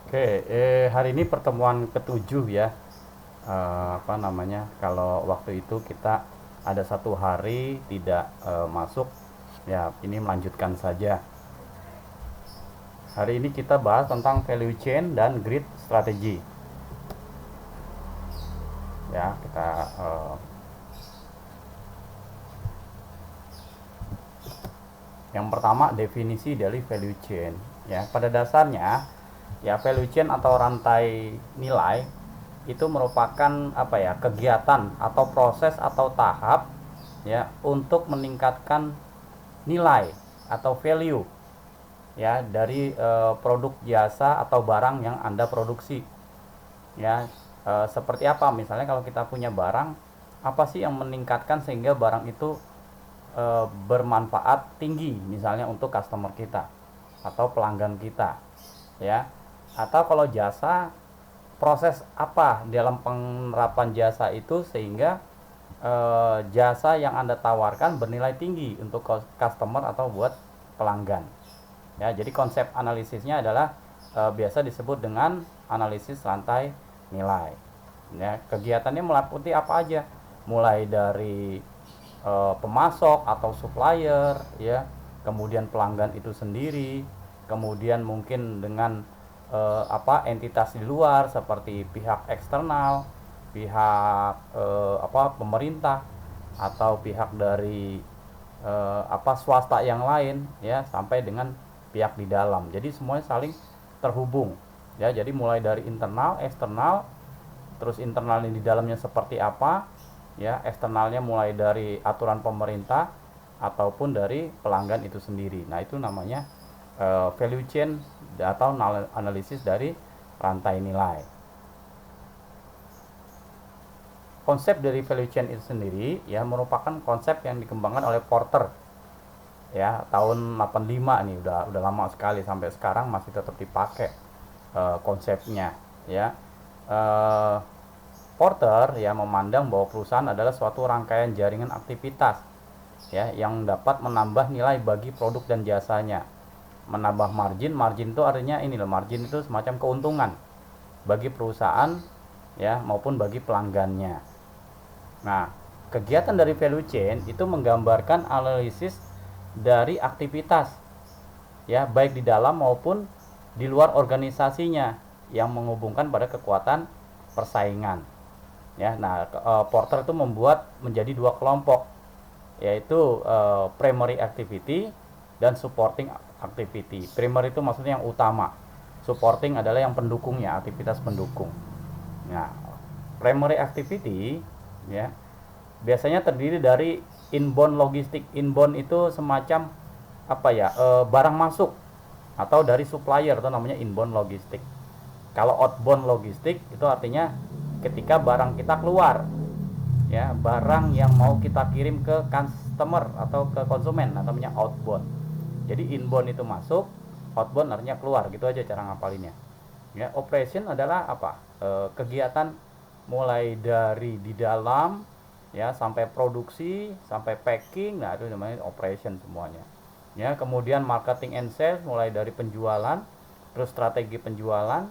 Oke, hari ini pertemuan ketujuh ya. Kalau waktu itu kita ada satu hari tidak masuk, ya ini melanjutkan saja. Hari ini kita bahas tentang value chain dan grid strategy. Ya, kita yang pertama definisi dari value chain. Ya, pada dasarnya ya value chain atau rantai nilai itu merupakan kegiatan atau proses atau tahap ya untuk meningkatkan nilai atau value ya dari produk jasa atau barang yang Anda produksi ya. Seperti apa misalnya kalau kita punya barang, apa sih yang meningkatkan sehingga barang itu bermanfaat tinggi misalnya untuk customer kita atau pelanggan kita ya. Atau kalau jasa, proses apa dalam penerapan jasa itu sehingga jasa yang Anda tawarkan bernilai tinggi untuk customer atau buat pelanggan. Ya, jadi konsep analisisnya adalah biasa disebut dengan analisis rantai nilai. Ya, kegiatannya meliputi apa aja? Mulai dari pemasok atau supplier ya, kemudian pelanggan itu sendiri, kemudian mungkin dengan entitas di luar seperti pihak eksternal, pihak pemerintah atau pihak dari swasta yang lain ya, sampai dengan pihak di dalam. Jadi semuanya saling terhubung ya. Jadi mulai dari internal, eksternal, terus internalnya di dalamnya seperti apa ya, eksternalnya mulai dari aturan pemerintah ataupun dari pelanggan itu sendiri. Nah, itu namanya value chain atau analisis dari rantai nilai. Konsep dari value chain itu sendiri ya merupakan konsep yang dikembangkan oleh Porter ya tahun 85 nih, udah lama sekali, sampai sekarang masih tetap dipakai konsepnya ya. Eh, Porter ya memandang bahwa perusahaan adalah suatu rangkaian jaringan aktivitas ya yang dapat menambah nilai bagi produk dan jasanya. Menambah margin, margin itu artinya ini loh, margin itu semacam keuntungan bagi perusahaan ya maupun bagi pelanggannya. Nah, kegiatan dari value chain itu menggambarkan analisis dari aktivitas ya baik di dalam maupun di luar organisasinya yang menghubungkan pada kekuatan persaingan ya. Nah, Porter itu membuat menjadi dua kelompok, yaitu primary activity dan supporting activity. Primary itu maksudnya yang utama, supporting adalah yang pendukungnya, aktivitas pendukung. Nah, primary activity ya biasanya terdiri dari inbound logistik. Inbound itu semacam barang masuk atau dari supplier, itu namanya inbound logistik. Kalau outbound logistik itu artinya ketika barang kita keluar ya, barang yang mau kita kirim ke customer atau ke konsumen, namanya outbound. Jadi inbound itu masuk, outbound artinya keluar, gitu aja cara ngapalinnya ya. Operation adalah kegiatan mulai dari di dalam ya sampai produksi, sampai packing. Nah, itu namanya operation semuanya ya. Kemudian marketing and sales, mulai dari penjualan, terus strategi penjualan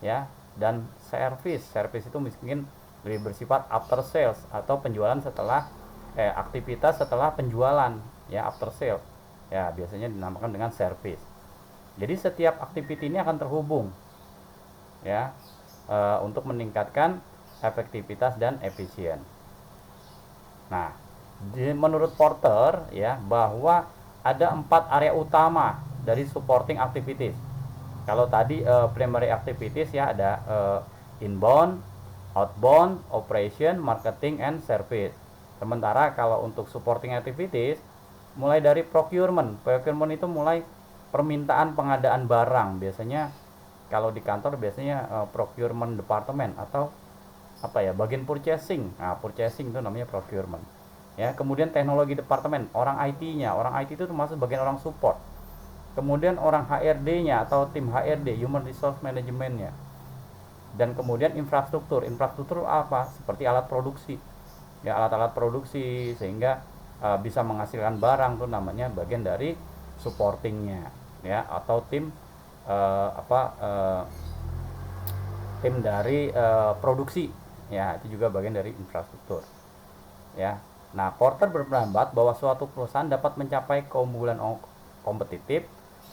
ya, dan service. Service itu mungkin lebih bersifat after sales atau penjualan setelah aktivitas setelah penjualan ya, after sales ya, biasanya dinamakan dengan service. Jadi setiap aktiviti ini akan terhubung ya, untuk meningkatkan efektivitas dan efisien. Nah, menurut Porter ya bahwa ada 4 area utama dari supporting activities. Kalau tadi primary activities ya ada inbound, outbound, operation, marketing, and service. Sementara kalau untuk supporting activities mulai dari procurement. Procurement itu mulai permintaan pengadaan barang. Biasanya kalau di kantor biasanya procurement department atau bagian purchasing. Nah, purchasing itu namanya procurement ya. Kemudian teknologi departemen, orang IT-nya. Orang IT itu termasuk bagian orang support. Kemudian orang HRD-nya atau tim HRD, human resource management-nya. Dan kemudian infrastruktur. Infrastruktur apa? Seperti alat produksi ya, alat-alat produksi sehingga bisa menghasilkan barang, tuh namanya bagian dari supportingnya ya, atau tim tim dari produksi, ya itu juga bagian dari infrastruktur, ya. Nah, Porter berpendapat bahwa suatu perusahaan dapat mencapai keunggulan kompetitif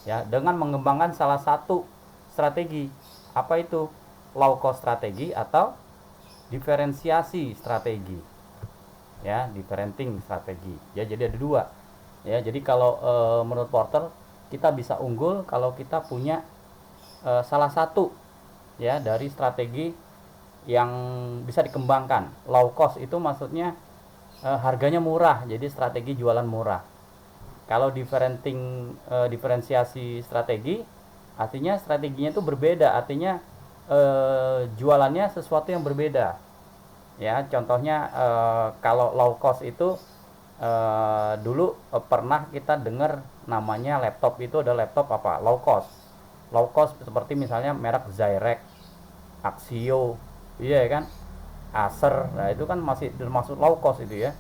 ya dengan mengembangkan salah satu strategi. Apa itu? Low cost strategi atau diferensiasi strategi. Ya, differentiating strategi. Ya, jadi ada dua. Ya, jadi kalau menurut Porter kita bisa unggul kalau kita punya salah satu ya dari strategi yang bisa dikembangkan. Low cost itu maksudnya harganya murah, jadi strategi jualan murah. Kalau diferensiasi strategi, artinya strateginya itu berbeda, artinya jualannya sesuatu yang berbeda. Ya, contohnya kalau low cost itu dulu pernah kita dengar namanya laptop itu ada laptop apa? Low cost. Low cost seperti misalnya merek Zyrex, Axio, iya kan? Acer, nah itu kan masih termasuk low cost itu ya,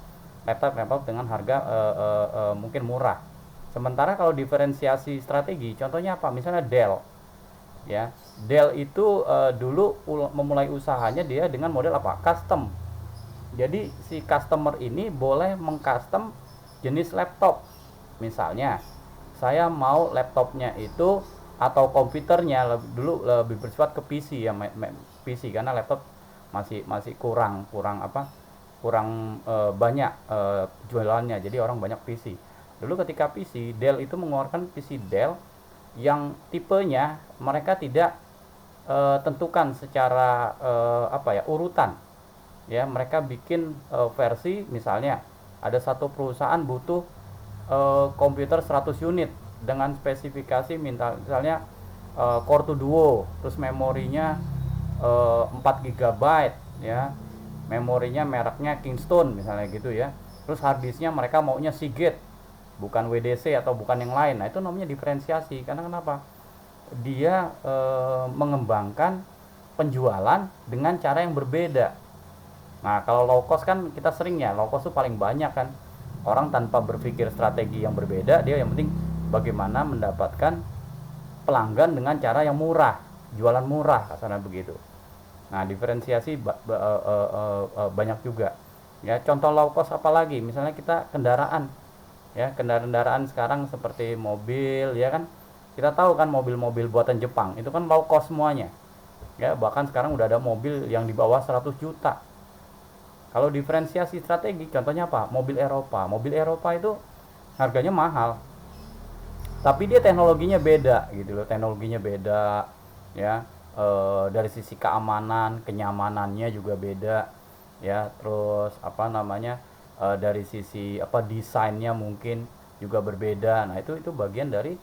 laptop dengan harga mungkin murah. Sementara kalau diferensiasi strategi, contohnya apa? Misalnya Dell, ya Dell itu dulu memulai usahanya dia dengan model apa? Custom. Jadi si customer ini boleh mengcustom jenis laptop. Misalnya, saya mau laptopnya itu atau komputernya dulu lebih bersifat ke PC ya, PC karena laptop masih kurang banyak jualannya, jadi orang banyak PC. Dulu ketika PC, Dell itu mengeluarkan PC Dell yang tipenya mereka tidak tentukan secara urutan. Ya, mereka bikin versi, misalnya ada satu perusahaan butuh komputer 100 unit dengan spesifikasi misalnya Core 2 Duo, terus memorinya 4 GB ya, memorinya mereknya Kingston misalnya gitu ya, terus harddisknya mereka maunya Seagate bukan WDC atau bukan yang lain. Nah, itu namanya diferensiasi. Karena kenapa? Dia mengembangkan penjualan dengan cara yang berbeda. Nah, kalau low cost kan kita sering ya, low cost itu paling banyak kan. Orang tanpa berpikir strategi yang berbeda, dia yang penting bagaimana mendapatkan pelanggan dengan cara yang murah, jualan murah, kasarnya begitu. Nah, diferensiasi banyak juga. Ya, contoh low cost apalagi? Misalnya kita kendaraan. Ya, kendaraan sekarang seperti mobil, ya kan? Kita tahu kan mobil-mobil buatan Jepang, itu kan low cost semuanya. Ya, bahkan sekarang udah ada mobil yang di bawah 100 juta. Kalau diferensiasi strategi, contohnya apa? Mobil Eropa. Mobil Eropa itu harganya mahal, tapi dia teknologinya beda gitu loh. Teknologinya beda, ya. Dari sisi keamanan, kenyamanannya juga beda, ya. Terus dari sisi desainnya mungkin juga berbeda. Nah, itu bagian dari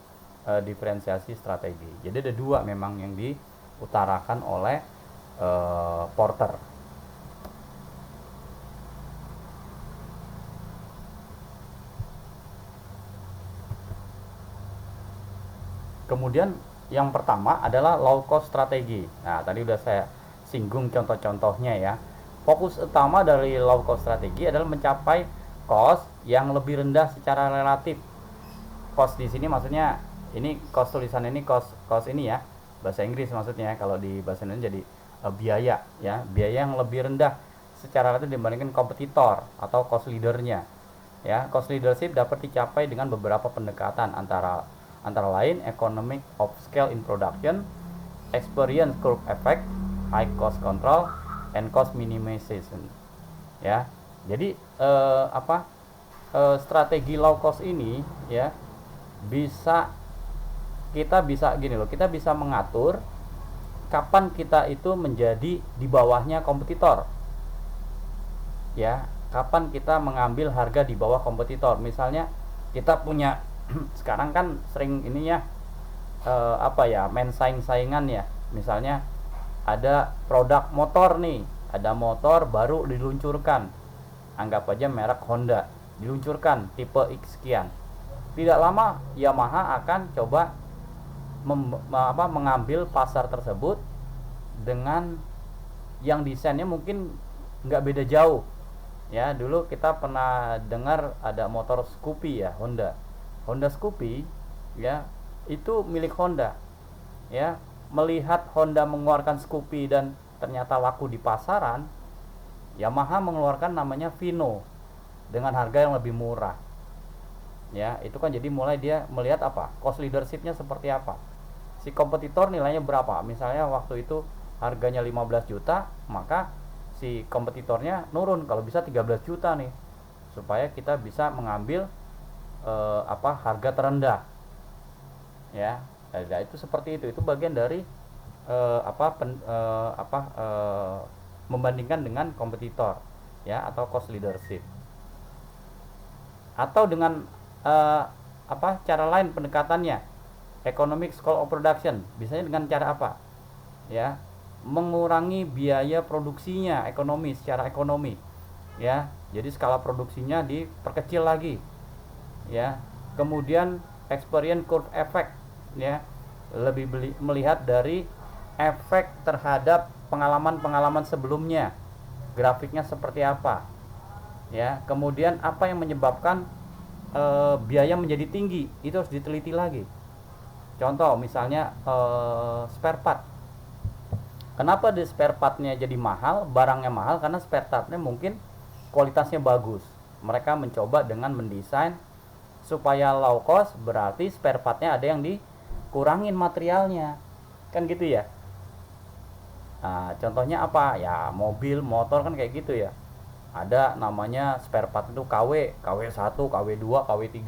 diferensiasi strategi. Jadi ada dua memang yang diutarakan oleh Porter. Kemudian yang pertama adalah low cost strategi. Nah, tadi udah saya singgung contoh-contohnya ya. Fokus utama dari low cost strategi adalah mencapai cost yang lebih rendah secara relatif. Cost di sini maksudnya ini cost, tulisan ini cost ini ya, bahasa Inggris maksudnya. Kalau di bahasa Indonesia jadi biaya ya, biaya yang lebih rendah secara relatif dibandingkan kompetitor atau cost leadernya. Ya, cost leadership dapat dicapai dengan beberapa pendekatan antara lain economic of scale in production, experience curve effect, high cost control, and cost minimization. Ya, jadi strategi low cost ini ya kita bisa gini loh, kita bisa mengatur kapan kita itu menjadi di bawahnya kompetitor. Ya, kapan kita mengambil harga di bawah kompetitor. Misalnya kita punya sekarang kan sering ini ya main saingan ya. Misalnya ada produk motor nih, ada motor baru diluncurkan, anggap aja merek Honda diluncurkan tipe X sekian. Tidak lama Yamaha akan coba mengambil pasar tersebut dengan yang desainnya mungkin nggak beda jauh. Ya, dulu kita pernah dengar ada motor Scoopy ya, Honda Scoopy ya, itu milik Honda. Ya, melihat Honda mengeluarkan Scoopy dan ternyata laku di pasaran, Yamaha mengeluarkan namanya Vino dengan harga yang lebih murah. Ya, itu kan jadi mulai dia melihat apa? Cost leadership-nya seperti apa. Si kompetitor nilainya berapa? Misalnya waktu itu harganya 15 juta, maka si kompetitornya nurun kalau bisa 13 juta nih. Supaya kita bisa mengambil harga terendah. Ya. Nah, itu seperti itu. Itu bagian dari membandingkan dengan kompetitor, ya, atau cost leadership. Atau dengan cara lain pendekatannya, economic cost of production, biasanya dengan cara apa, ya, mengurangi biaya produksinya secara ekonomi, ya, jadi skala produksinya diperkecil lagi, ya. Kemudian experience curve effect, ya, lebih melihat dari efek terhadap pengalaman sebelumnya, grafiknya seperti apa, ya. Kemudian apa yang menyebabkan biaya menjadi tinggi, itu harus diteliti lagi. Contoh misalnya spare part. Kenapa di spare partnya jadi mahal, barangnya mahal? Karena spare partnya mungkin kualitasnya bagus. Mereka mencoba dengan mendesain supaya low cost, berarti spare partnya ada yang dikurangin materialnya, kan gitu ya. Nah, contohnya apa ya, mobil, motor kan kayak gitu ya, ada namanya spare part itu KW1, KW2, KW3.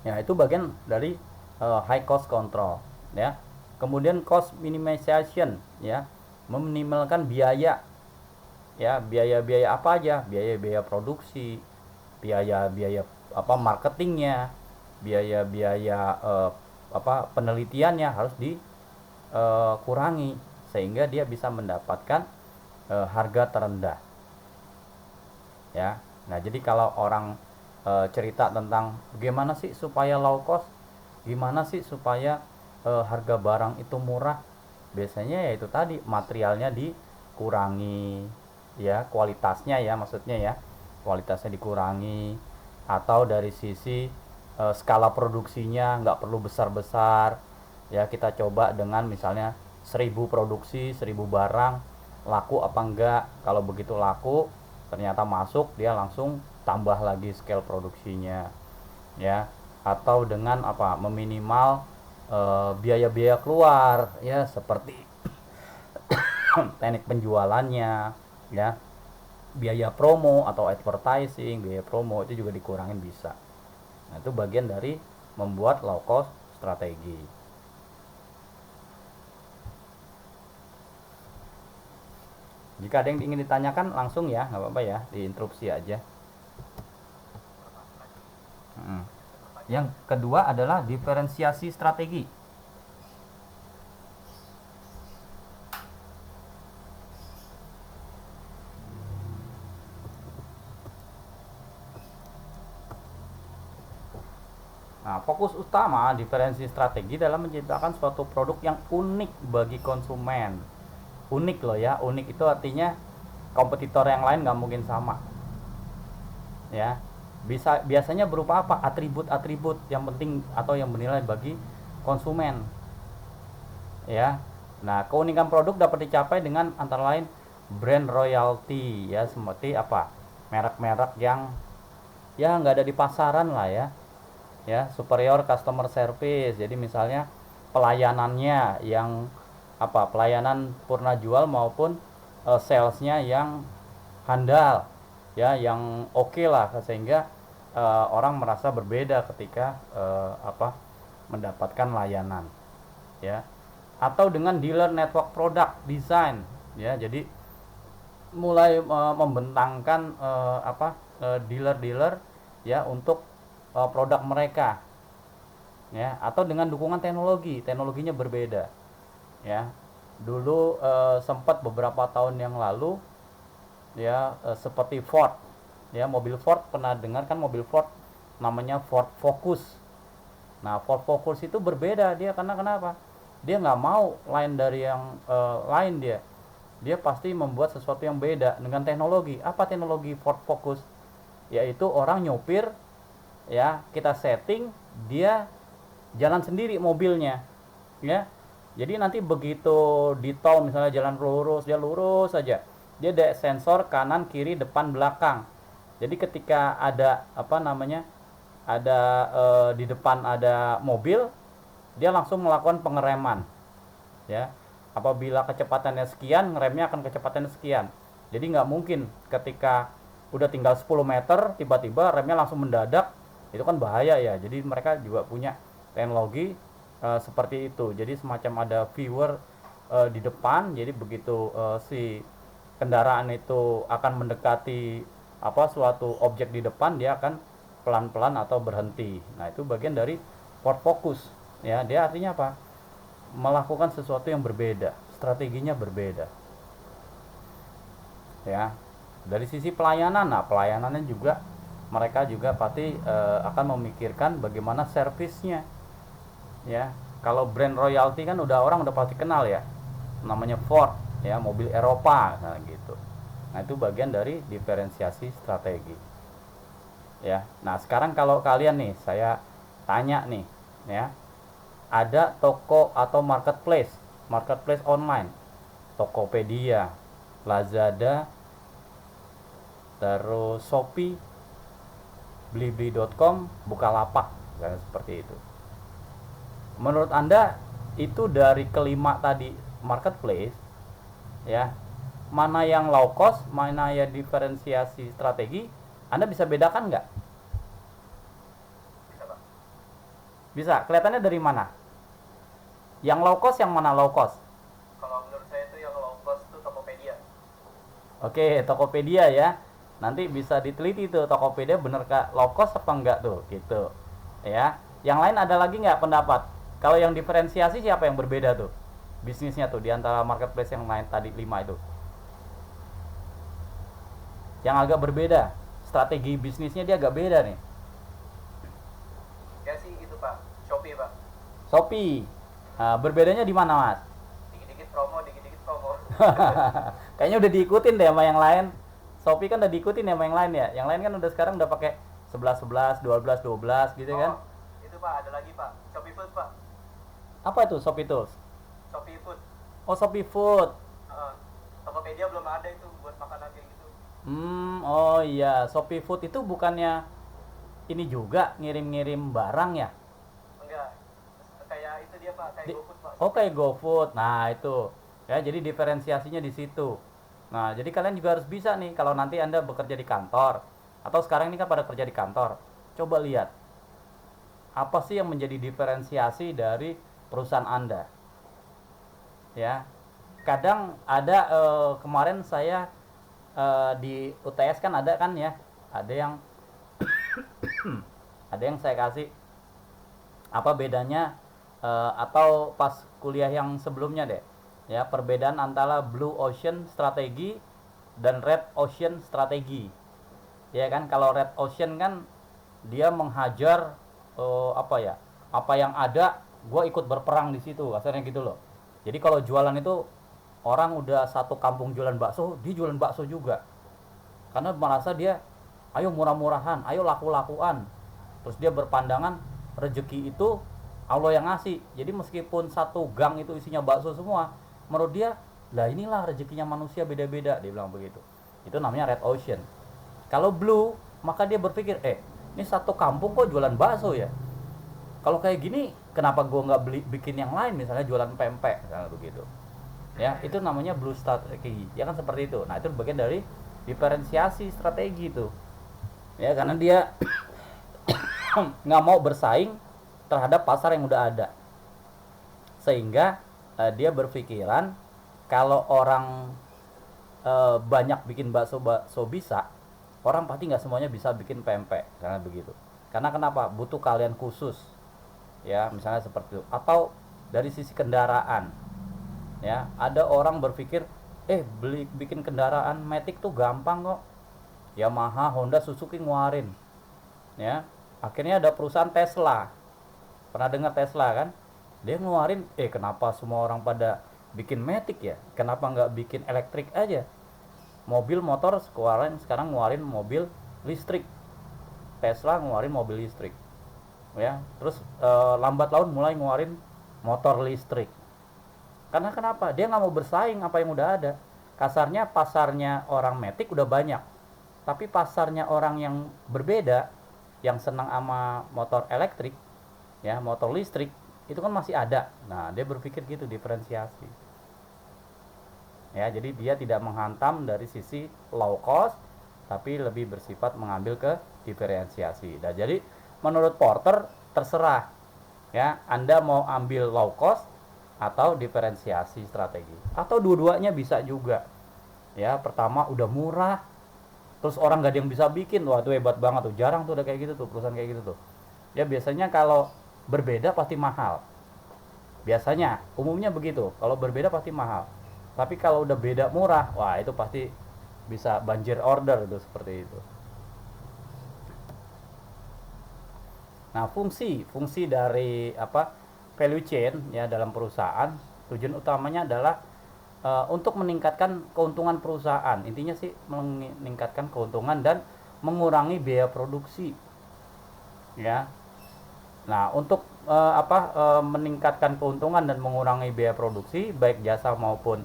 Ya, itu bagian dari high cost control, ya. Kemudian cost minimization, ya, meminimalkan biaya, ya, biaya-biaya apa aja, biaya-biaya produksi, biaya-biaya marketingnya, biaya-biaya penelitiannya harus dikurangi sehingga dia bisa mendapatkan harga terendah, ya. Nah, jadi kalau orang cerita tentang bagaimana sih supaya low cost, gimana sih supaya harga barang itu murah, biasanya ya itu tadi, materialnya dikurangi, ya, kualitasnya, ya, maksudnya ya, kualitasnya dikurangi, atau dari sisi skala produksinya nggak perlu besar-besar, ya. Kita coba dengan misalnya 1000 produksi, 1000 barang, laku apa enggak. Kalau begitu laku, ternyata masuk, dia langsung tambah lagi scale produksinya, ya. Atau dengan meminimal biaya-biaya keluar, ya, seperti teknik penjualannya, ya, biaya promo atau advertising, biaya promo itu juga dikurangin bisa. Nah, itu bagian dari membuat low cost strategi. Jika ada yang ingin ditanyakan langsung ya, nggak apa-apa ya, diinterupsi aja. Yang kedua adalah diferensiasi strategi. Nah, fokus utama diferensiasi strategi dalam menciptakan suatu produk yang unik bagi konsumen. Unik loh ya, unik itu artinya kompetitor yang lain nggak mungkin sama, ya. Biasanya berupa apa? Atribut-atribut yang penting atau yang bernilai bagi konsumen, ya. Nah, keunikan produk dapat dicapai dengan antara lain brand royalty, ya, seperti apa, merek-merek yang ya nggak ada di pasaran lah, ya, superior customer service. Jadi misalnya pelayanannya yang pelayanan purna jual maupun salesnya yang handal, ya, yang oke lah, sehingga orang merasa berbeda ketika mendapatkan layanan, ya. Atau dengan dealer network product design, ya, jadi mulai membentangkan dealer-dealer, ya, untuk produk mereka, ya. Atau dengan dukungan teknologinya berbeda, ya. Dulu sempat beberapa tahun yang lalu, ya, seperti Ford, ya, mobil Ford, pernah dengar kan mobil Ford namanya Ford Focus. Nah, Ford Focus itu berbeda dia, karena kenapa? Dia nggak mau lain dari yang lain, dia pasti membuat sesuatu yang beda dengan teknologi. Apa teknologi Ford Focus? Yaitu orang nyopir, ya, kita setting dia jalan sendiri mobilnya, ya. Jadi nanti begitu di tol misalnya jalan lurus, dia lurus saja. Dia ada sensor kanan, kiri, depan, belakang. Jadi ketika ada apa namanya? Ada di depan ada mobil, dia langsung melakukan pengereman, ya. Apabila kecepatannya sekian, ngeremnya akan kecepatannya sekian. Jadi nggak mungkin ketika udah tinggal 10 meter tiba-tiba remnya langsung mendadak, itu kan bahaya ya. Jadi mereka juga punya teknologi seperti itu. Jadi semacam ada viewer di depan, jadi begitu si kendaraan itu akan mendekati apa suatu objek di depan, dia akan pelan-pelan atau berhenti. Nah, itu bagian dari port focus, ya. Dia artinya apa? Melakukan sesuatu yang berbeda, strateginya berbeda, ya. Dari sisi pelayanan, nah pelayanannya juga mereka juga pasti akan memikirkan bagaimana servisnya, ya. Kalau brand royalty kan orang udah pasti kenal ya, namanya Ford, ya, mobil Eropa, nah gitu. Nah, itu bagian dari diferensiasi strategi, ya. Nah, sekarang kalau kalian nih, saya tanya nih, ya, ada toko atau marketplace online, Tokopedia, Lazada, terus Shopee, blibli.com, Bukalapak, misalnya seperti itu. Menurut Anda itu dari kelima tadi marketplace, ya, mana yang low cost, mana yang diferensiasi strategi, Anda bisa bedakan nggak? Bisa, Pak. Bisa. Kelihatannya dari mana? Yang low cost yang mana low cost? Kalau menurut saya itu yang low cost itu Tokopedia. Oke, Tokopedia ya. Nanti bisa diteliti tuh Tokopedia bener kak low cost apa enggak tuh, gitu. Ya. Yang lain ada lagi nggak pendapat? Kalau yang diferensiasi siapa yang berbeda tuh? Bisnisnya tuh di antara marketplace yang lain tadi 5 itu. Yang agak berbeda, strategi bisnisnya dia agak beda nih. Ya sih itu, Pak. Shopee, Pak. Shopee. Nah, berbedanya di mana, Mas? Dikit-dikit promo, dikit-dikit promo. Kayaknya udah diikutin deh sama yang lain. Shopee kan udah diikutin ya sama yang lain ya. Yang lain kan udah sekarang udah pakai 11 11, 12 12 gitu kan. Oh, itu Pak, ada lagi, Pak. Shopee Food, Pak. Apa itu Shopee Tools? Shopee Food. Oh, Shopee Food. Uh, Tokopedia belum ada itu buat makanan kayak gitu. Oh iya, Shopee Food itu bukannya ini juga ngirim-ngirim barang ya? Enggak. Kayak itu dia, Pak. Kayak Di- GoFood, Pak. oh, Shopee kayak Food. GoFood. Nah, itu. Ya, jadi diferensiasinya di situ. Nah, jadi kalian juga harus bisa nih kalau nanti Anda bekerja di kantor atau sekarang ini kan pada kerja di kantor. Coba lihat apa sih yang menjadi diferensiasi dari perusahaan Anda. Ya. Kadang ada kemarin saya di UTS kan ada kan ya. Ada yang saya kasih apa bedanya atau pas kuliah yang sebelumnya deh, ya, perbedaan antara blue ocean strategi dan red ocean strategi, ya kan. Kalau red ocean kan dia menghajar apa ya, apa yang ada gue ikut berperang di situ kasarnya gitu loh. Jadi kalau jualan itu orang udah satu kampung jualan bakso, dia jualan bakso juga karena merasa dia ayo murah-murahan, ayo laku-lakuan. Terus dia berpandangan rezeki itu Allah yang ngasih. Jadi meskipun satu gang itu isinya bakso semua, menurut dia lah inilah rezekinya manusia beda-beda, dia bilang begitu. Itu namanya red ocean. Kalau blue, maka dia berpikir ini satu kampung kok jualan bakso ya. Kalau kayak gini kenapa gua nggak beli bikin yang lain, misalnya jualan pempek misalnya begitu. Ya, itu namanya blue strategi. Ya kan seperti itu. Nah, itu bagian dari diferensiasi strategi itu. Ya, karena dia nggak mau bersaing terhadap pasar yang udah ada, sehingga dia berpikiran kalau orang banyak bikin bakso bakso bisa, orang pasti nggak semuanya bisa bikin pempek karena begitu. Karena kenapa? Butuh kalian khusus, ya, misalnya seperti itu. Atau dari sisi kendaraan, ya, ada orang berpikir beli bikin kendaraan Matic tuh gampang kok, Yamaha, Honda, Suzuki ngeluarin, ya. Akhirnya ada perusahaan Tesla, pernah dengar Tesla kan, dia ngeluarin kenapa semua orang pada bikin Matic ya, kenapa nggak bikin elektrik aja, mobil motor sekarang ngeluarin mobil listrik. Tesla ngeluarin mobil listrik, ya. Terus lambat laun mulai ngeluarin motor listrik. Karena kenapa? Dia nggak mau bersaing apa yang udah ada. Kasarnya pasarnya orang Matic udah banyak, tapi pasarnya orang yang berbeda, yang senang sama motor elektrik, ya motor listrik, itu kan masih ada. Nah, dia berpikir gitu, diferensiasi. Ya, jadi dia tidak menghantam dari sisi low cost, tapi lebih bersifat mengambil ke diferensiasi. Nah, jadi menurut Porter terserah, ya, Anda mau ambil low cost atau diferensiasi strategi, atau dua-duanya bisa juga. Ya, pertama udah murah, terus orang gak ada yang bisa bikin, wah itu hebat banget tuh, jarang tuh udah kayak gitu tuh, perusahaan kayak gitu tuh. Ya biasanya kalau berbeda pasti mahal, biasanya umumnya begitu, kalau berbeda pasti mahal. Tapi kalau udah beda murah, wah itu pasti bisa banjir order tuh, seperti itu. Nah, fungsi dari apa, value chain ya dalam perusahaan, tujuan utamanya adalah untuk meningkatkan keuntungan perusahaan. Intinya sih meningkatkan keuntungan dan mengurangi biaya produksi. Ya. Nah, untuk meningkatkan keuntungan dan mengurangi biaya produksi baik jasa maupun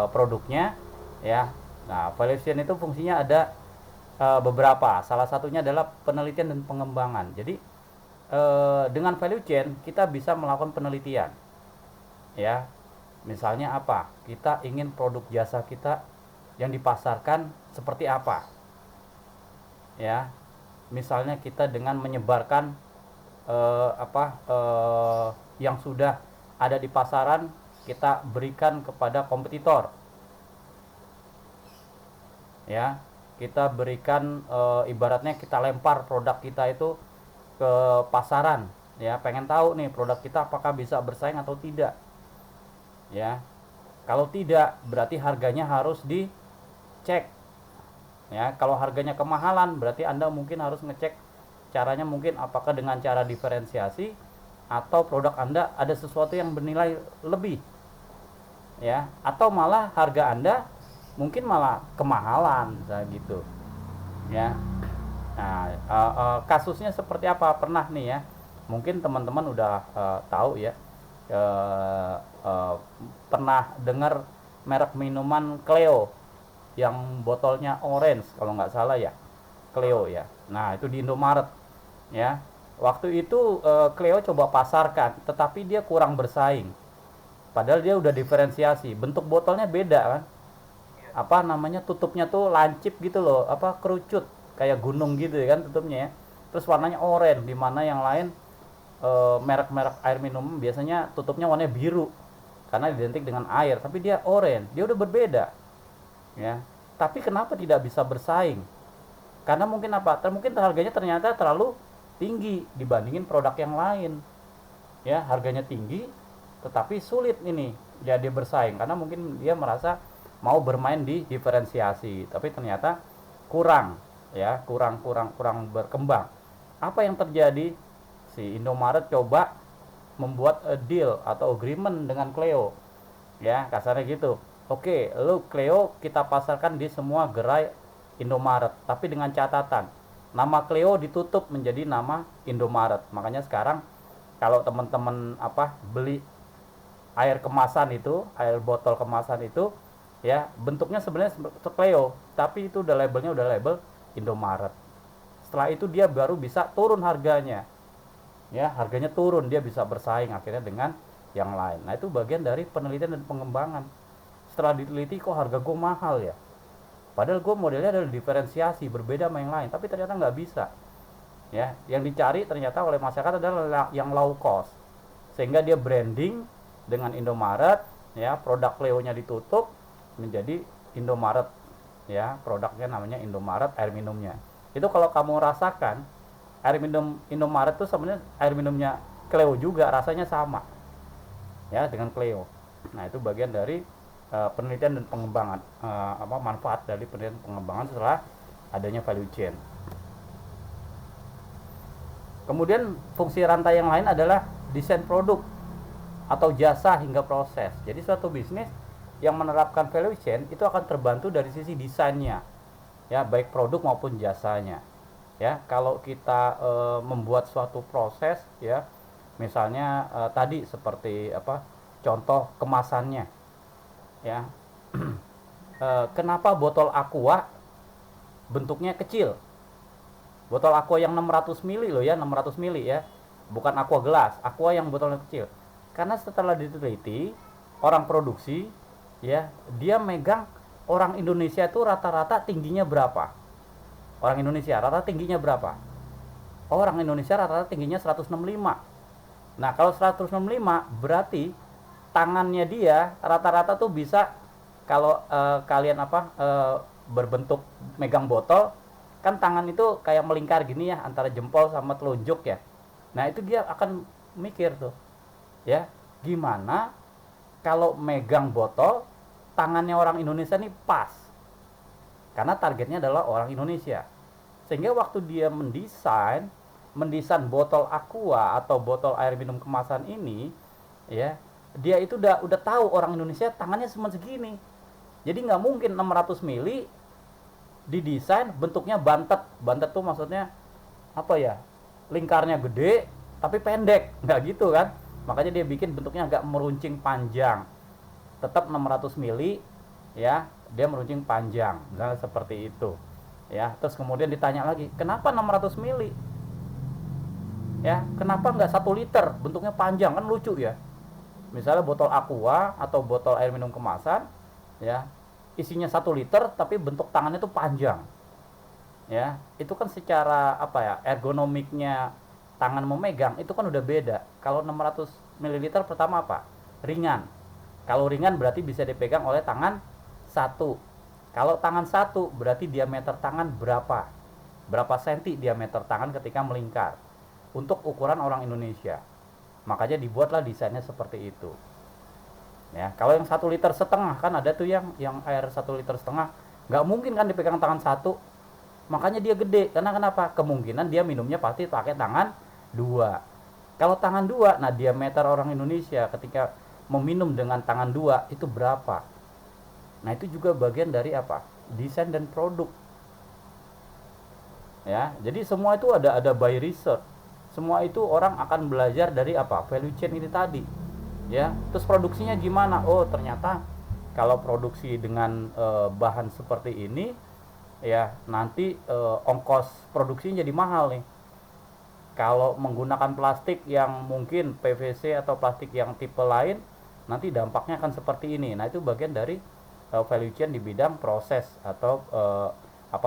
produknya, ya. Nah, valuation itu fungsinya ada beberapa. Salah satunya adalah penelitian dan pengembangan. Jadi dengan value chain kita bisa melakukan penelitian, ya. Misalnya apa? Kita ingin produk jasa kita yang dipasarkan seperti apa, ya. Misalnya kita dengan menyebarkan yang sudah ada di pasaran, kita berikan kepada kompetitor, ya. Kita berikan ibaratnya kita lempar produk kita itu ke pasaran, ya. Pengen tahu nih produk kita apakah bisa bersaing atau tidak, ya. Kalau tidak, berarti harganya harus dicek, ya. Kalau harganya kemahalan, berarti Anda mungkin harus ngecek caranya, mungkin apakah dengan cara diferensiasi atau produk Anda ada sesuatu yang bernilai lebih, ya, atau malah harga Anda mungkin malah kemahalan, gitu, ya. Nah, kasusnya seperti apa? Pernah nih ya, mungkin teman-teman udah tahu ya, pernah dengar merek minuman Cleo yang botolnya orange kalau nggak salah ya, Cleo ya. Nah, itu di Indomaret, ya. Waktu itu Cleo coba pasarkan, tetapi dia kurang bersaing. Padahal dia udah diferensiasi, bentuk botolnya beda kan. Apa namanya, tutupnya tuh lancip gitu loh, apa kerucut kayak gunung gitu kan tutupnya ya. Terus warnanya oranye, di mana yang lain merek-merek air minum biasanya tutupnya warnanya biru karena identik dengan air, tapi dia oranye, dia udah berbeda, ya. Tapi kenapa tidak bisa bersaing? Karena mungkin apa? Mungkin harganya ternyata terlalu tinggi dibandingin produk yang lain, ya. Harganya tinggi tetapi sulit ini dia bersaing karena mungkin dia merasa mau bermain di diferensiasi, tapi ternyata kurang, ya, kurang berkembang. Apa yang terjadi? Si Indomaret coba membuat a deal atau agreement dengan Cleo, ya, kasarnya gitu. Oke, lu Cleo kita pasarkan di semua gerai Indomaret, tapi dengan catatan nama Cleo ditutup menjadi nama Indomaret. Makanya sekarang kalau teman-teman beli air kemasan itu, air botol kemasan itu, ya, bentuknya sebenarnya Cleo, tapi itu udah labelnya udah label Indomaret. Setelah itu dia baru bisa turun harganya, ya, harganya turun, dia bisa bersaing akhirnya dengan yang lain. Nah, itu bagian dari penelitian dan pengembangan. Setelah diteliti, kok harga gue mahal ya, padahal gue modelnya adalah diferensiasi, berbeda sama yang lain, tapi ternyata nggak bisa, ya. Yang dicari ternyata oleh masyarakat adalah yang low cost, sehingga dia branding dengan Indomaret, ya, produk Cleo-nya ditutup menjadi Indomaret, ya, produknya namanya Indomaret air minumnya. Itu kalau kamu rasakan air minum Indomaret tuh sebenarnya air minumnya Cleo juga rasanya sama, ya, dengan Cleo. Nah, itu bagian dari penelitian dan pengembangan, manfaat dari penelitian pengembangan setelah adanya value chain. Kemudian fungsi rantai yang lain adalah desain produk atau jasa hingga proses. Jadi suatu bisnis yang menerapkan value chain itu akan terbantu dari sisi desainnya, ya, baik produk maupun jasanya. Ya, kalau kita membuat suatu proses, ya, misalnya tadi seperti apa, contoh kemasannya, ya. Kenapa botol aqua bentuknya kecil? Botol aqua yang 600 mili loh ya, 600 mili ya. Bukan aqua gelas, aqua yang botolnya kecil. Karena setelah diteliti, orang produksi ya, dia megang orang Indonesia itu rata-rata tingginya berapa? Orang Indonesia rata tingginya berapa? Orang Indonesia rata-rata tingginya 165. Nah, kalau 165 berarti tangannya dia rata-rata tuh bisa, kalau kalian apa, berbentuk megang botol, kan tangan itu kayak melingkar gini ya antara jempol sama telunjuk ya. Nah, itu dia akan mikir tuh, ya, gimana kalau megang botol tangannya orang Indonesia nih pas. Karena targetnya adalah orang Indonesia. Sehingga waktu dia mendesain botol aqua atau botol air minum kemasan ini, ya, dia itu udah tahu orang Indonesia tangannya cuma segini. Jadi nggak mungkin 600 mili didesain bentuknya bantet. Bantet tuh maksudnya apa ya? Lingkarnya gede tapi pendek. Nggak gitu kan? Makanya dia bikin bentuknya agak meruncing panjang. Tetap 600 mili ya, dia meruncing panjang. Misalnya seperti itu. Ya, terus kemudian ditanya lagi, kenapa 600 mili? Ya, kenapa nggak 1 liter? Bentuknya panjang, kan lucu ya. Misalnya botol aqua atau botol air minum kemasan, ya, isinya 1 liter tapi bentuk tangannya itu panjang. Ya, itu kan secara apa ya, ergonomiknya tangan memegang itu kan udah beda. Kalau 600 ml pertama apa? Ringan. Kalau ringan berarti bisa dipegang oleh tangan satu. Kalau tangan satu berarti diameter tangan berapa? Berapa senti diameter tangan ketika melingkar? Untuk ukuran orang Indonesia. Makanya dibuatlah desainnya seperti itu. Ya, kalau yang 1,5 liter kan ada tuh yang air 1,5 liter, nggak mungkin kan dipegang tangan satu. Makanya dia gede. Karena kenapa? Kemungkinan dia minumnya pasti pakai tangan dua. Kalau tangan dua, nah diameter orang Indonesia ketika meminum dengan tangan dua itu berapa? Nah, itu juga bagian dari apa? Desain dan produk. Ya, jadi semua itu ada by research. Semua itu orang akan belajar dari apa? Value chain ini tadi. Ya, terus produksinya gimana? Oh, ternyata kalau produksi dengan bahan seperti ini, ya nanti ongkos produksinya jadi mahal nih. Kalau menggunakan plastik yang mungkin PVC atau plastik yang tipe lain, nanti dampaknya akan seperti ini. Nah, itu bagian dari value chain di bidang proses atau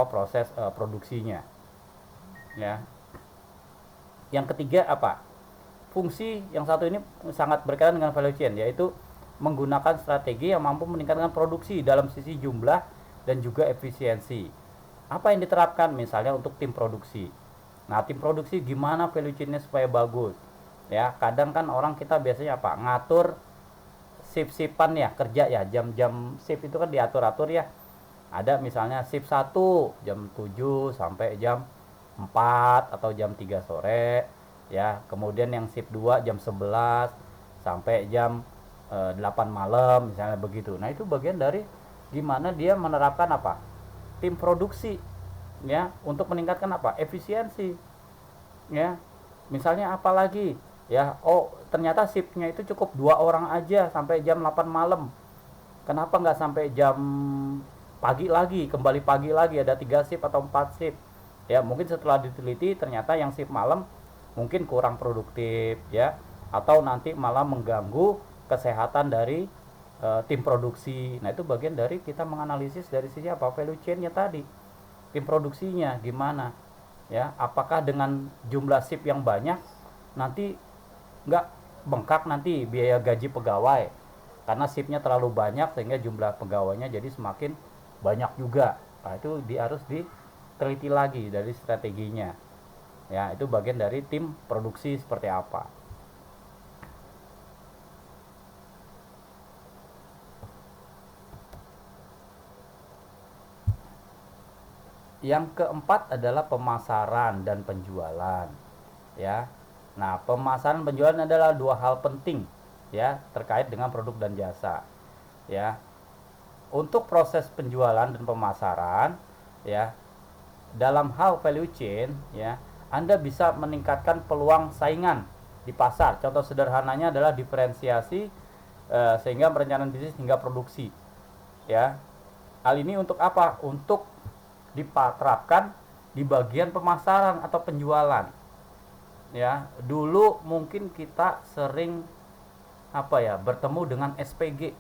proses produksinya. Ya. Yang ketiga apa? Fungsi yang satu ini sangat berkaitan dengan value chain, yaitu menggunakan strategi yang mampu meningkatkan produksi dalam sisi jumlah dan juga efisiensi. Apa yang diterapkan misalnya untuk tim produksi? Nah, tim produksi gimana value chain-nya supaya bagus? Ya, kadang kan orang kita biasanya apa? Ngatur shift-shiftan ya, kerja ya, jam-jam shift itu kan diatur-atur ya. Ada misalnya shift 1 jam 7 sampai jam 4 atau jam 3 sore ya. Kemudian yang shift 2 jam 11 sampai jam 8 malam misalnya begitu. Nah, itu bagian dari gimana dia menerapkan apa? Tim produksi ya, untuk meningkatkan apa? Efisiensi. Ya. Misalnya apa lagi? Ya, oh ternyata shiftnya itu cukup 2 orang aja sampai jam 8 malam. Kenapa nggak sampai jam pagi lagi, kembali pagi lagi, ada 3 shift atau 4 shift? Ya, mungkin setelah diteliti ternyata yang shift malam mungkin kurang produktif ya, atau nanti malah mengganggu kesehatan dari tim produksi. Nah, itu bagian dari kita menganalisis dari sisi apa? Value chain-nya tadi. Tim produksinya gimana? Ya, apakah dengan jumlah shift yang banyak nanti nggak bengkak nanti biaya gaji pegawai karena shiftnya terlalu banyak sehingga jumlah pegawainya jadi semakin banyak juga. Nah, itu harus diteliti lagi dari strateginya. Ya, itu bagian dari tim produksi seperti apa. Yang keempat adalah pemasaran dan penjualan. Ya. Nah, pemasaran penjualan adalah 2 hal penting ya terkait dengan produk dan jasa. Ya. Untuk proses penjualan dan pemasaran ya, dalam hal value chain, ya, Anda bisa meningkatkan peluang saingan di pasar. Contoh sederhananya adalah diferensiasi, sehingga perencanaan bisnis hingga produksi, ya. Hal ini untuk apa? Untuk diterapkan di bagian pemasaran atau penjualan, ya. Dulu mungkin kita sering bertemu dengan SPG,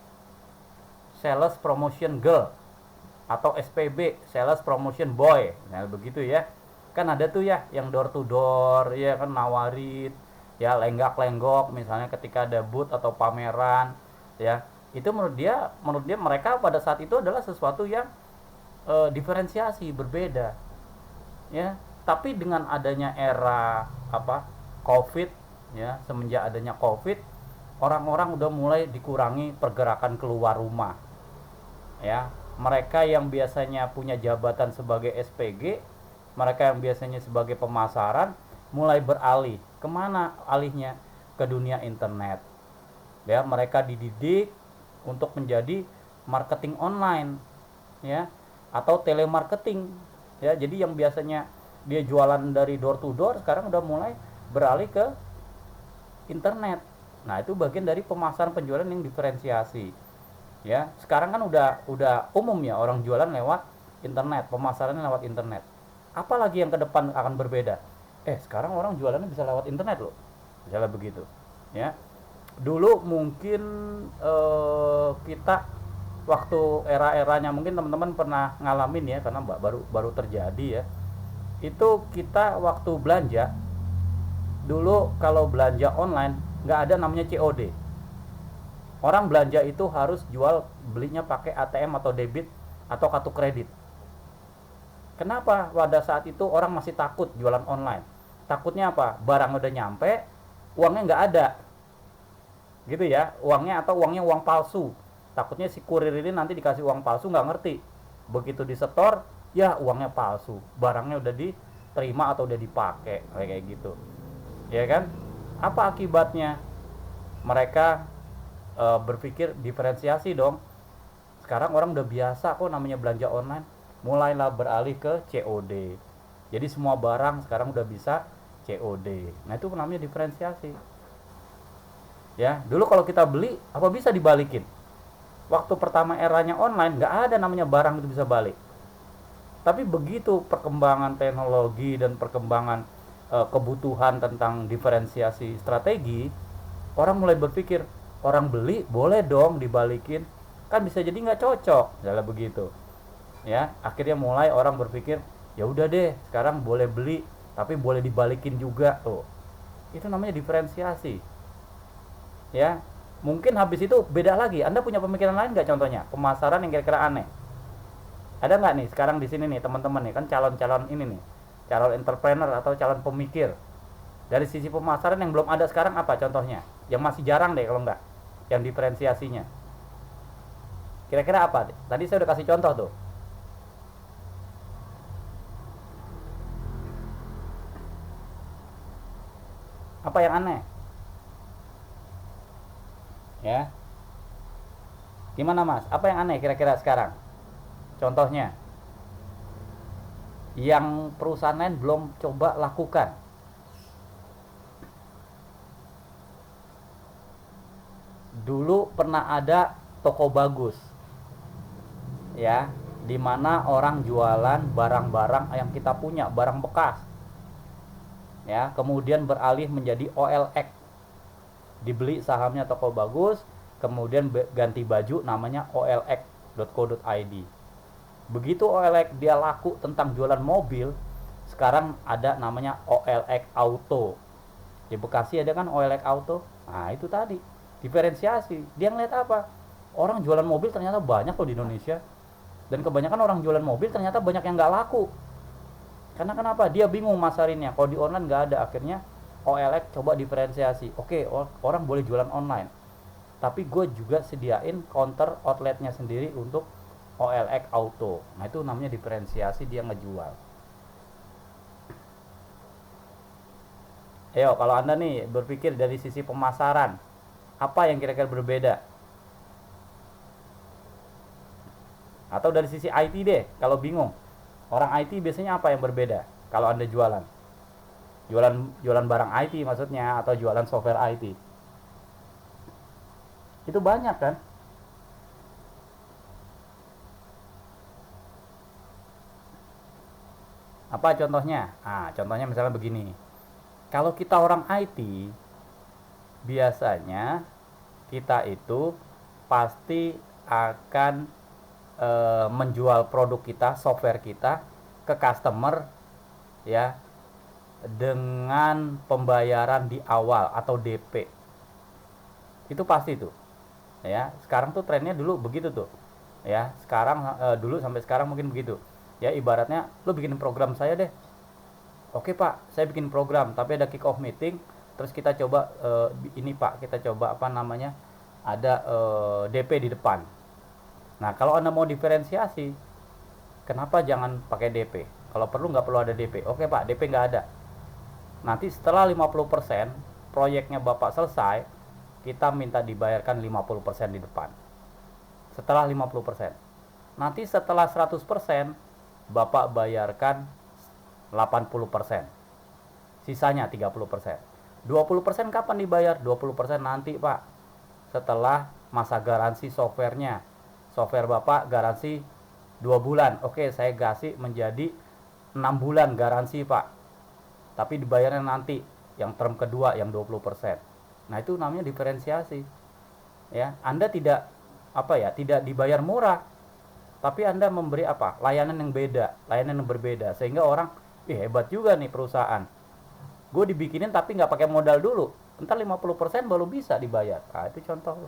Sales Promotion Girl, atau SPB, Sales Promotion Boy. Nah, begitu ya. Kan ada tuh ya yang door to door, ya kan, nawarin, ya, lenggak-lenggok misalnya ketika ada booth atau pameran, ya. Itu menurut dia mereka pada saat itu adalah sesuatu yang diferensiasi, berbeda, ya. Tapi dengan adanya era Covid, ya, semenjak adanya Covid, orang-orang udah mulai dikurangi pergerakan keluar rumah, ya. Mereka yang biasanya punya jabatan sebagai SPG, mereka yang biasanya sebagai pemasaran, mulai beralih. Kemana alihnya? Ke dunia internet, ya. Mereka dididik untuk menjadi marketing online, ya, atau telemarketing, ya. Jadi yang biasanya dia jualan dari door to door, sekarang udah mulai beralih ke internet. Nah, itu bagian dari pemasaran penjualan yang diferensiasi, ya. Sekarang kan udah umum ya orang jualan lewat internet, pemasarannya lewat internet. Apalagi yang ke depan akan berbeda? Sekarang orang jualannya bisa lewat internet loh, misalnya begitu, ya. Dulu mungkin kita waktu era-eranya mungkin teman-teman pernah ngalamin, ya, karena baru terjadi, ya. Itu kita waktu belanja dulu, kalau belanja online nggak ada namanya COD. Orang belanja itu harus belinya pakai ATM atau debit atau kartu kredit. Kenapa pada saat itu orang masih takut jualan online? Takutnya apa? Barang udah nyampe, uangnya nggak ada, gitu ya. Uangnya uang palsu. Takutnya si kurir ini nanti dikasih uang palsu, nggak ngerti. Begitu disetor, ya uangnya palsu. Barangnya udah diterima atau udah dipakai, kayak gitu. Ya kan? Apa akibatnya? Mereka berpikir diferensiasi dong. Sekarang orang udah biasa kok namanya belanja online, mulailah beralih ke COD. Jadi semua barang sekarang udah bisa COD. Nah, itu namanya diferensiasi, ya. Dulu kalau kita beli, apa bisa dibalikin? Waktu pertama eranya online, nggak ada namanya barang itu bisa balik. Tapi begitu perkembangan teknologi dan perkembangan kebutuhan tentang diferensiasi strategi, orang mulai berpikir, orang beli boleh dong dibalikin, kan bisa jadi nggak cocok, misalnya begitu, ya. Akhirnya mulai orang berpikir, ya udah deh, sekarang boleh beli tapi boleh dibalikin juga tuh. Itu namanya diferensiasi, ya. Mungkin habis itu beda lagi. Anda punya pemikiran lain nggak, contohnya pemasaran yang kira-kira aneh? Ada nggak nih sekarang di sini nih teman-teman nih, kan calon-calon ini nih, calon entrepreneur atau calon pemikir. Dari sisi pemasaran yang belum ada sekarang apa contohnya? Yang masih jarang deh kalau nggak, yang diferensiasinya. Kira-kira apa? Tadi saya udah kasih contoh tuh. Apa yang aneh? Ya. Gimana Mas? Apa yang aneh kira-kira sekarang? Contohnya. Yang perusahaan lain belum coba lakukan. Dulu pernah ada toko bagus, ya, dimana orang jualan barang-barang yang kita punya, barang bekas, ya. Kemudian beralih menjadi OLX, dibeli sahamnya toko bagus, kemudian ganti baju namanya olx.co.id. Begitu OLX dia laku tentang jualan mobil, sekarang ada namanya OLX Auto. Di Bekasi ada kan OLX Auto. Nah, itu tadi diferensiasi. Dia ngeliat apa? Orang jualan mobil ternyata banyak loh di Indonesia. Dan kebanyakan orang jualan mobil ternyata banyak yang nggak laku. Karena kenapa? Dia bingung masarinnya. Kalau di online nggak ada. Akhirnya OLX coba diferensiasi. Oke, orang boleh jualan online, tapi gue juga sediain counter outletnya sendiri untuk OLX Auto. Nah, itu namanya diferensiasi, dia ngejual. Ayo, kalau Anda nih berpikir dari sisi pemasaran, apa yang kira-kira berbeda? Atau dari sisi IT deh, kalau bingung. Orang IT biasanya apa yang berbeda kalau Anda jualan? Jualan barang IT maksudnya, atau jualan software IT. Itu banyak kan? Apa contohnya? Contohnya misalnya begini. Kalau kita orang IT, biasanya kita itu pasti akan menjual produk kita, software kita ke customer, ya, dengan pembayaran di awal atau DP. Itu pasti tuh. Ya, sekarang tuh trennya dulu begitu tuh. Ya, sekarang dulu sampai sekarang mungkin begitu. Ya, ibaratnya lu bikin program saya deh. Oke Pak, saya bikin program, tapi ada kick off meeting, terus kita coba ini Pak, kita coba apa namanya, ada DP di depan. Nah, kalau Anda mau diferensiasi, kenapa jangan pakai DP? Kalau perlu nggak perlu ada DP. Oke Pak, DP nggak ada. Nanti setelah 50% proyeknya Bapak selesai, kita minta dibayarkan 50% di depan. Setelah 50%. Nanti setelah 100%, Bapak bayarkan 80%. Sisanya 30%. 20% kapan dibayar? 20% nanti Pak, setelah masa garansi softwarenya. Software Bapak garansi 2 bulan. Oke, saya kasih menjadi 6 bulan garansi Pak. Tapi dibayarnya nanti, yang term kedua yang 20%. Nah, itu namanya diferensiasi. Ya, Anda tidak tidak dibayar murah, tapi Anda memberi apa? Layanan yang beda, layanan yang berbeda, sehingga orang, hebat juga nih perusahaan. Gue dibikinin tapi nggak pakai modal dulu. Entar 50% baru bisa dibayar. Itu contoh.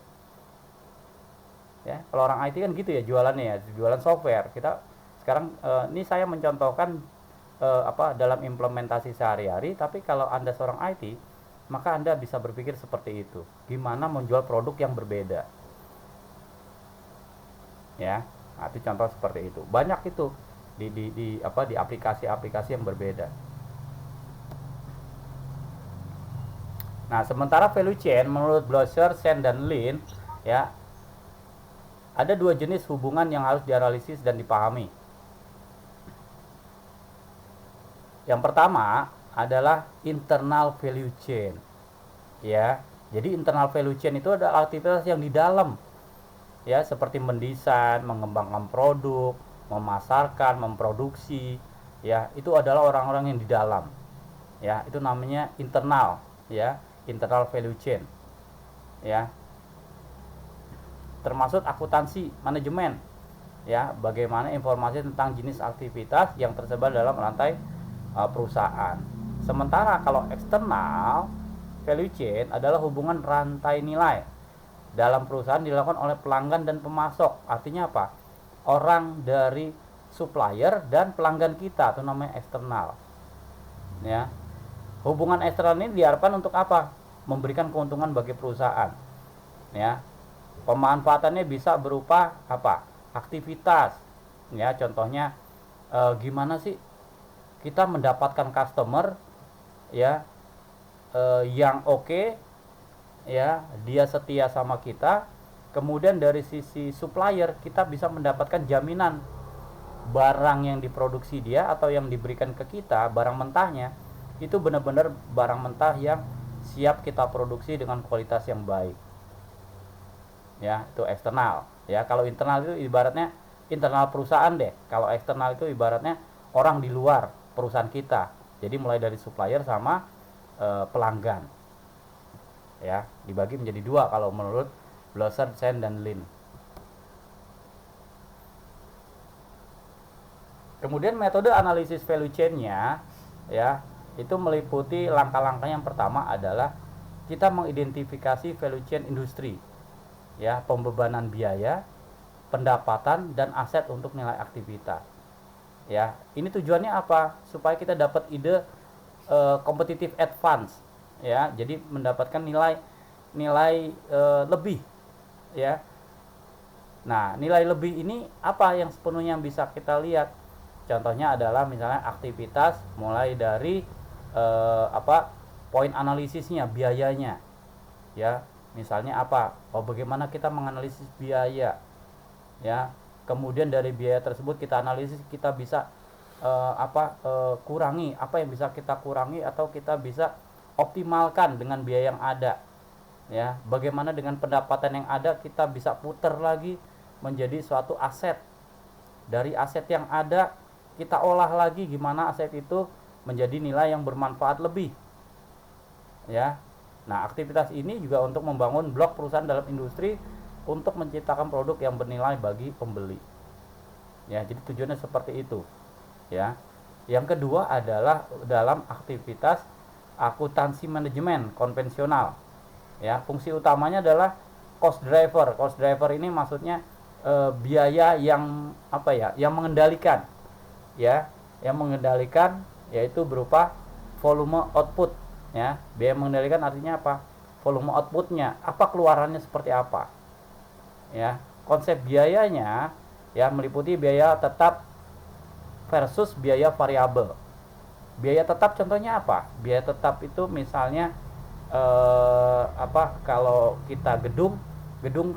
Ya, kalau orang IT kan gitu ya jualannya ya, jualan software. Kita sekarang ini saya mencontohkan dalam implementasi sehari-hari, tapi kalau Anda seorang IT, maka Anda bisa berpikir seperti itu. Gimana menjual produk yang berbeda. Ya. Nah, itu contoh seperti itu. Banyak itu di aplikasi-aplikasi yang berbeda. Nah, sementara value chain menurut Blosser, Sen dan Lin, ya, ada 2 jenis hubungan yang harus dianalisis dan dipahami. Yang pertama adalah internal value chain. Ya. Jadi internal value chain itu adalah aktivitas yang di dalam. Ya, seperti mendesain, mengembangkan produk, memasarkan, memproduksi, ya, itu adalah orang-orang yang di dalam. Ya, itu namanya internal, ya, internal value chain. Ya. Termasuk akuntansi, manajemen, ya, bagaimana informasi tentang jenis aktivitas yang tersebar dalam rantai perusahaan. Sementara kalau eksternal value chain adalah hubungan rantai nilai dalam perusahaan dilakukan oleh pelanggan dan pemasok. Artinya apa? Orang dari supplier dan pelanggan kita, itu namanya eksternal. Ya. Hubungan eksternal ini diharapkan untuk apa? Memberikan keuntungan bagi perusahaan. Ya. Pemanfaatannya bisa berupa apa? Aktivitas. Ya, contohnya gimana sih kita mendapatkan customer, ya, yang oke, ya, dia setia sama kita. Kemudian dari sisi supplier kita bisa mendapatkan jaminan barang yang diproduksi dia atau yang diberikan ke kita, barang mentahnya itu benar-benar barang mentah yang siap kita produksi dengan kualitas yang baik. Ya, itu eksternal. Ya, kalau internal itu ibaratnya internal perusahaan deh. Kalau eksternal itu ibaratnya orang di luar perusahaan kita. Jadi mulai dari supplier sama pelanggan. Ya, dibagi menjadi 2 kalau menurut Blosser, Sen dan Lin. Kemudian metode analisis value chain-nya, ya, itu meliputi langkah-langkah. Yang pertama adalah kita mengidentifikasi value chain industri. Ya, pembebanan biaya, pendapatan dan aset untuk nilai aktivitas. Ya, ini tujuannya apa? Supaya kita dapat ide competitive advance. Ya, jadi mendapatkan nilai lebih. Ya. Nah, nilai lebih ini apa yang sepenuhnya bisa kita lihat? Contohnya adalah misalnya aktivitas mulai dari poin analisisnya, biayanya. Ya, misalnya apa? Bagaimana kita menganalisis biaya. Ya. Kemudian dari biaya tersebut kita analisis, kita bisa kurangi, apa yang bisa kita kurangi atau kita bisa optimalkan dengan biaya yang ada, ya. Bagaimana dengan pendapatan yang ada kita bisa putar lagi menjadi suatu aset. Dari aset yang ada kita olah lagi gimana aset itu menjadi nilai yang bermanfaat lebih, ya. Nah, aktivitas ini juga untuk membangun blok perusahaan dalam industri untuk menciptakan produk yang bernilai bagi pembeli. Ya, jadi tujuannya seperti itu, ya. Yang kedua adalah dalam aktivitas akuntansi manajemen konvensional. Ya, fungsi utamanya adalah cost driver. Cost driver ini maksudnya biaya yang yang mengendalikan, ya, yang mengendalikan yaitu berupa volume output, ya. Biaya mengendalikan artinya apa? Volume outputnya, apa keluarannya seperti apa, ya. Konsep biayanya ya meliputi biaya tetap versus biaya variabel. Biaya tetap contohnya apa? Biaya tetap itu misalnya kalau kita gedung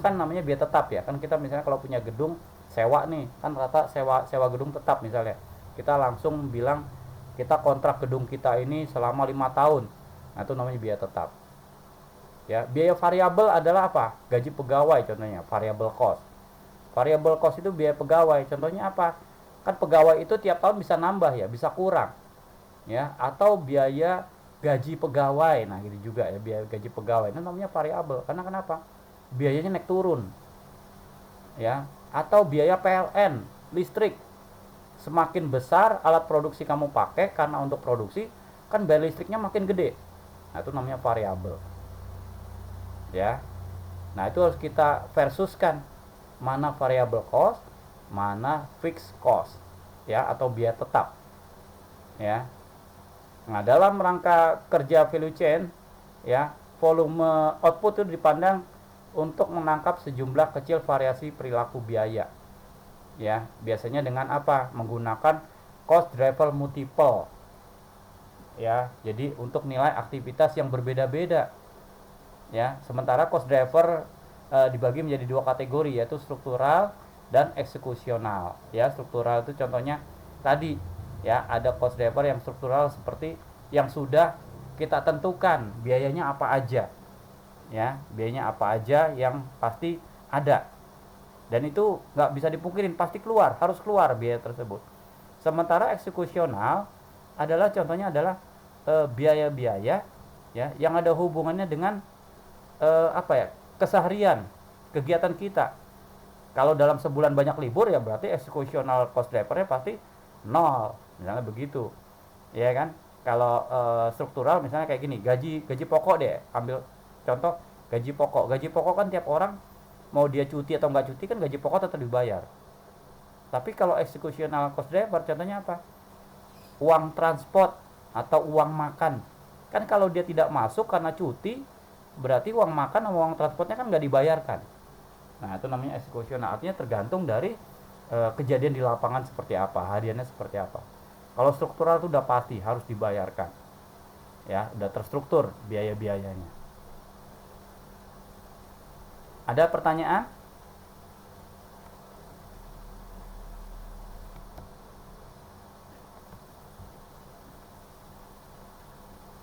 kan namanya biaya tetap, ya kan. Kita misalnya kalau punya gedung sewa nih kan rata sewa gedung tetap misalnya, kita langsung bilang kita kontrak gedung kita ini selama 5 tahun. Nah, itu namanya biaya tetap, ya. Biaya variabel adalah apa? Gaji pegawai contohnya, variable cost. Variable cost itu biaya pegawai, contohnya apa? Kan pegawai itu tiap tahun bisa nambah, ya, bisa kurang, ya. Atau biaya gaji pegawai, nah gitu juga, ya. Biaya gaji pegawai itu namanya variabel, karena kenapa? Biayanya naik turun, ya. Atau biaya PLN listrik, semakin besar alat produksi kamu pakai karena untuk produksi kan biaya listriknya makin gede. Nah, itu namanya variabel, ya. Nah, itu harus kita versuskan mana variable cost, mana fixed cost, ya, atau biaya tetap, ya. Nah, dalam rangka kerja value chain, ya, volume output itu dipandang untuk menangkap sejumlah kecil variasi perilaku biaya, ya. Biasanya dengan apa? Menggunakan cost driver multiple, ya. Jadi untuk nilai aktivitas yang berbeda-beda, ya. Sementara cost driver dibagi menjadi dua kategori, yaitu struktural dan eksekusional, ya. Struktural itu contohnya tadi, ya, ada cost driver yang struktural seperti yang sudah kita tentukan biayanya apa aja, ya. Biayanya apa aja yang pasti ada, dan itu nggak bisa dipungkirin, pasti keluar, harus keluar biaya tersebut. Sementara eksekusional adalah contohnya adalah biaya-biaya, ya, yang ada hubungannya dengan keseharian kegiatan kita. Kalau dalam sebulan banyak libur, ya berarti eksekusional cost drivernya pasti nol, misalnya begitu, ya kan. Kalau struktural misalnya kayak gini, gaji pokok deh, ambil contoh gaji pokok kan tiap orang mau dia cuti atau nggak cuti kan gaji pokok tetap dibayar. Tapi kalau eksekusional cost driver contohnya apa? Uang transport atau uang makan, kan kalau dia tidak masuk karena cuti, berarti uang makan sama uang transportnya kan nggak dibayarkan. Nah, itu namanya eksekusional, artinya tergantung dari kejadian di lapangan seperti apa, hariannya seperti apa. Kalau struktural itu udah pasti harus dibayarkan, ya, udah terstruktur biaya-biayanya. Ada pertanyaan?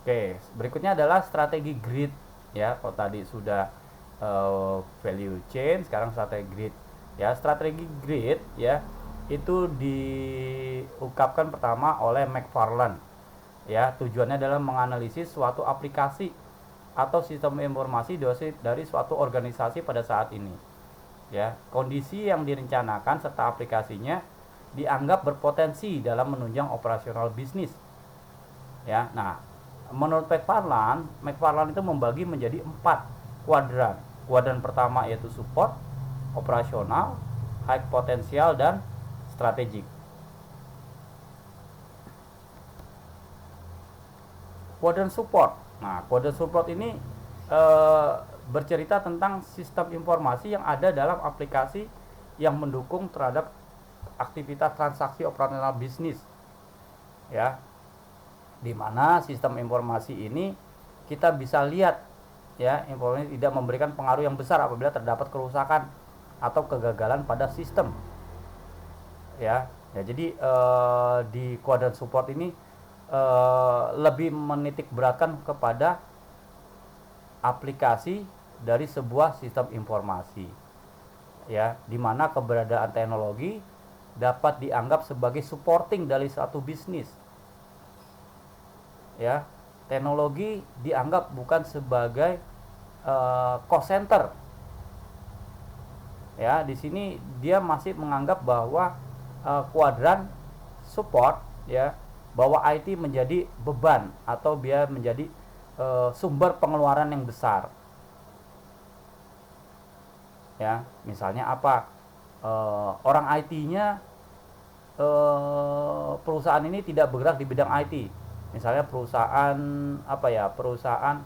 Oke, berikutnya adalah strategi grid, ya. Kalau tadi sudah value chain, sekarang strategi grid, ya. Strategi grid, ya, itu diungkapkan pertama oleh McFarland, ya. Tujuannya adalah menganalisis suatu aplikasi atau sistem informasi dari suatu organisasi pada saat ini, ya. Kondisi yang direncanakan serta aplikasinya dianggap berpotensi dalam menunjang operasional bisnis, ya. Nah, menurut McFarland itu membagi menjadi 4 kuadran. Kuadran pertama yaitu support, operasional, high potensial, dan strategik. Kuadran support. Nah, kuadran support ini bercerita tentang sistem informasi yang ada dalam aplikasi yang mendukung terhadap aktivitas transaksi operasional bisnis, ya. Di mana sistem informasi ini kita bisa lihat, ya, informasi tidak memberikan pengaruh yang besar apabila terdapat kerusakan atau kegagalan pada sistem, ya. Ya, jadi di kuadran support ini lebih menitik beratkan kepada aplikasi dari sebuah sistem informasi, ya, di mana keberadaan teknologi dapat dianggap sebagai supporting dari satu bisnis. Ya, teknologi dianggap bukan sebagai cost center. Ya, di sini dia masih menganggap bahwa kuadran support, ya, bahwa IT menjadi beban atau dia menjadi sumber pengeluaran yang besar. Ya, misalnya apa? Orang IT-nya, perusahaan ini tidak bergerak di bidang IT. Misalnya perusahaan apa ya? Perusahaan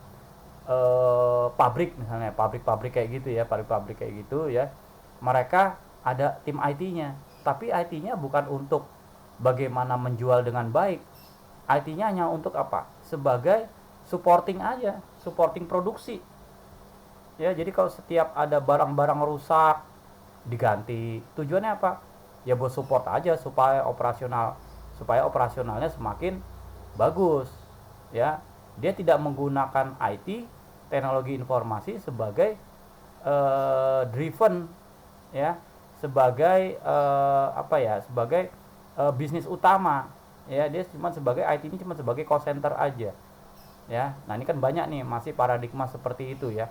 pabrik, misalnya pabrik-pabrik kayak gitu ya, pabrik-pabrik kayak gitu ya. Mereka ada tim IT-nya, tapi IT-nya bukan untuk bagaimana menjual dengan baik. IT-nya hanya untuk apa? Sebagai supporting aja, supporting produksi. Ya, jadi kalau setiap ada barang-barang rusak diganti. Tujuannya apa? Ya buat support aja supaya operasionalnya semakin bagus. Ya, dia tidak menggunakan IT, teknologi informasi sebagai driven, ya, sebagai apa ya? Sebagai bisnis utama. Ya, dia cuma sebagai IT ini cuma sebagai call center aja. Ya, nah ini kan banyak nih masih paradigma seperti itu ya.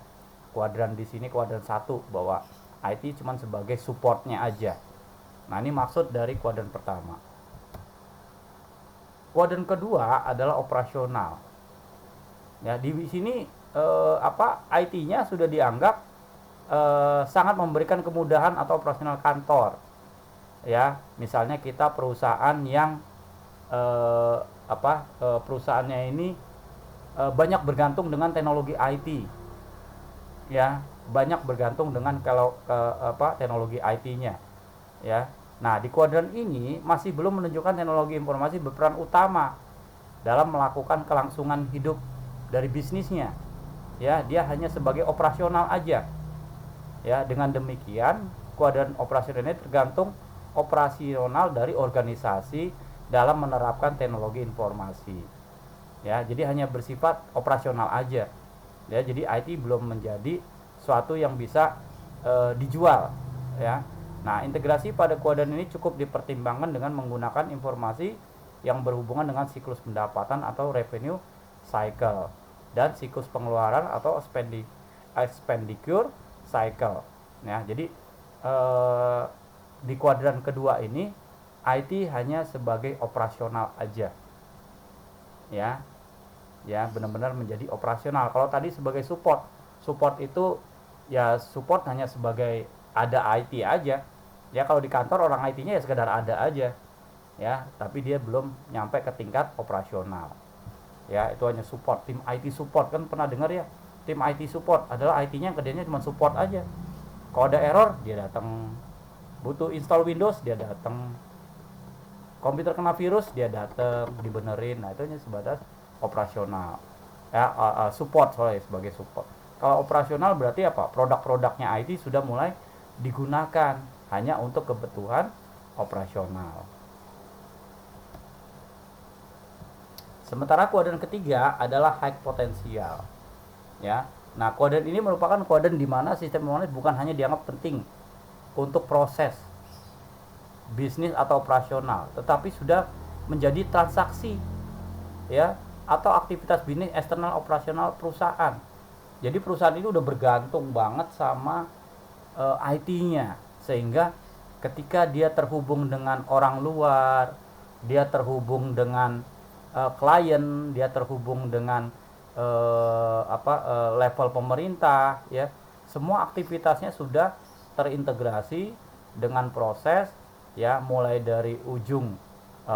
Kuadran di sini kuadran satu bahwa IT cuma sebagai supportnya aja. Nah ini maksud dari kuadran pertama. Kuadran kedua adalah operasional. Ya, di sini IT-nya sudah dianggap sangat memberikan kemudahan atau operasional kantor. Ya, misalnya kita perusahaan yang perusahaannya ini banyak bergantung dengan teknologi IT. Ya, banyak bergantung dengan teknologi IT-nya. Ya, nah di kuadran ini masih belum menunjukkan teknologi informasi berperan utama dalam melakukan kelangsungan hidup dari bisnisnya. Ya, dia hanya sebagai operasional aja. Ya, dengan demikian kuadran operasional ini tergantung operasional dari organisasi dalam menerapkan teknologi informasi. Ya, jadi hanya bersifat operasional aja. Ya, jadi IT belum menjadi suatu yang bisa dijual, ya. Nah, integrasi pada kuadran ini cukup dipertimbangkan dengan menggunakan informasi yang berhubungan dengan siklus pendapatan atau revenue cycle dan siklus pengeluaran atau expenditure cycle. Ya, jadi di kuadran kedua ini IT hanya sebagai operasional aja. Ya, ya benar-benar menjadi operasional. Kalau tadi sebagai support itu ya support hanya sebagai ada IT aja. Ya kalau di kantor orang IT-nya ya sekedar ada aja. Ya, tapi dia belum nyampe ke tingkat operasional. Ya, itu hanya support. Tim IT support, kan pernah dengar ya? Tim IT support adalah IT-nya kerjanya cuma support aja. Kalau ada error dia datang, butuh install Windows dia datang, komputer kena virus dia datang dibenerin. Nah, itu hanya sebatas operasional. Ya, support, sorry, sebagai support. Kalau operasional berarti apa? Produk-produknya IT sudah mulai digunakan hanya untuk kebutuhan operasional. Sementara kuadran ketiga adalah high potensial. Ya. Nah, kuadran ini merupakan kuadran di mana sistem informasi bukan hanya dianggap penting untuk proses bisnis atau operasional, tetapi sudah menjadi transaksi, ya, atau aktivitas bisnis eksternal operasional perusahaan. Jadi perusahaan ini udah bergantung banget sama IT-nya, sehingga ketika dia terhubung dengan orang luar, dia terhubung dengan klien, dia terhubung dengan level pemerintah, ya, semua aktivitasnya sudah terintegrasi dengan proses, ya, mulai dari ujung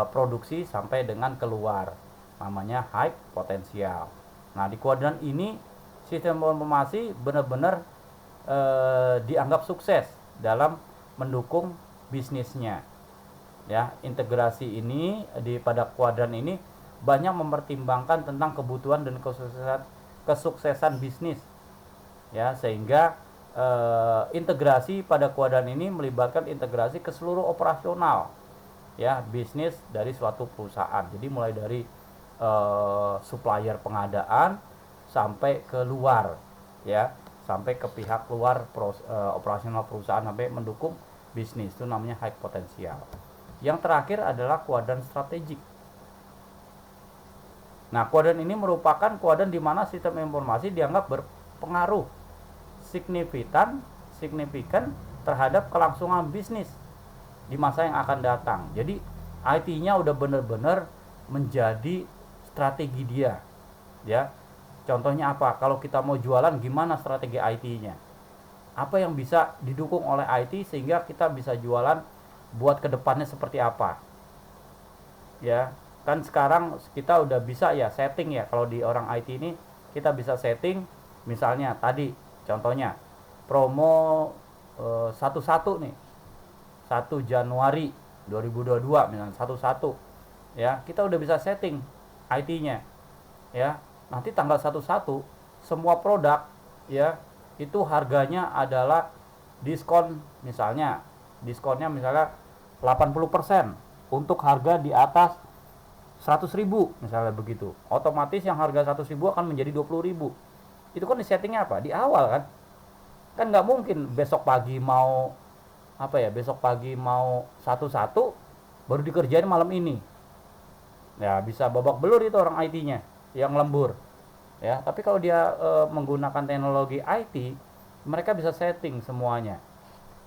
produksi sampai dengan keluar, namanya high potensial. Nah, di kuadran ini sistem informasi benar-benar dianggap sukses dalam mendukung bisnisnya. Ya, integrasi ini pada kuadran ini banyak mempertimbangkan tentang kebutuhan dan kesuksesan bisnis. Ya, sehingga integrasi pada kuadran ini melibatkan integrasi ke seluruh operasional. ya bisnis dari suatu perusahaan. Jadi mulai dari supplier pengadaan sampai ke luar, ya, sampai ke pihak luar operasional perusahaan sampai mendukung bisnis, itu namanya high potensial. Yang terakhir adalah kuadran strategik. Nah, kuadran ini merupakan kuadran di mana sistem informasi dianggap berpengaruh signifikan terhadap kelangsungan bisnis di masa yang akan datang. Jadi IT-nya udah benar-benar menjadi strategi dia, ya. Contohnya apa? Kalau kita mau jualan, gimana strategi IT-nya? Apa yang bisa didukung oleh IT sehingga kita bisa jualan buat kedepannya seperti apa? Ya, kan sekarang kita udah bisa ya setting ya, kalau di orang IT ini kita bisa setting, misalnya tadi contohnya promo 11 nih, 1 Januari 2022 misalnya 11, ya kita udah bisa setting IT-nya, ya nanti tanggal 11 semua produk, ya itu harganya adalah diskon, misalnya diskonnya misalnya 80% untuk harga di atas 100.000 misalnya begitu. Otomatis yang harga 100.000 akan menjadi 20.000. Itu kan di settingnya apa? Di awal kan. Kan nggak mungkin besok pagi mau besok pagi mau 11 baru dikerjain malam ini. Ya bisa babak belur itu orang IT-nya yang lembur. Ya, tapi kalau dia menggunakan teknologi IT, mereka bisa setting semuanya.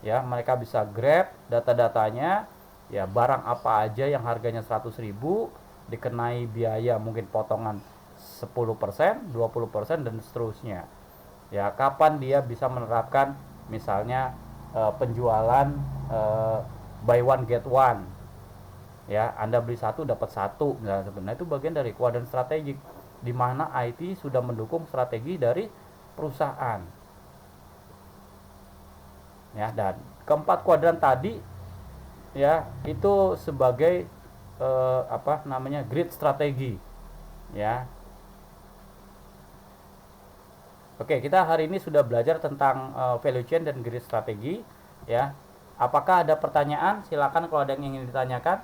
Ya, mereka bisa grab data-datanya, ya barang apa aja yang harganya 100.000 dikenai biaya mungkin potongan 10%, 20% dan seterusnya. Ya, kapan dia bisa menerapkan misalnya penjualan buy one get one. Ya, Anda beli satu dapat satu misalnya. Sebenarnya itu bagian dari kuadran strategik di mana IT sudah mendukung strategi dari perusahaan. Ya, dan keempat kuadran tadi ya itu sebagai grid strategi, ya. Oke, kita hari ini sudah belajar tentang value chain dan grid strategi, ya. Apakah ada pertanyaan? Silakan kalau ada yang ingin ditanyakan.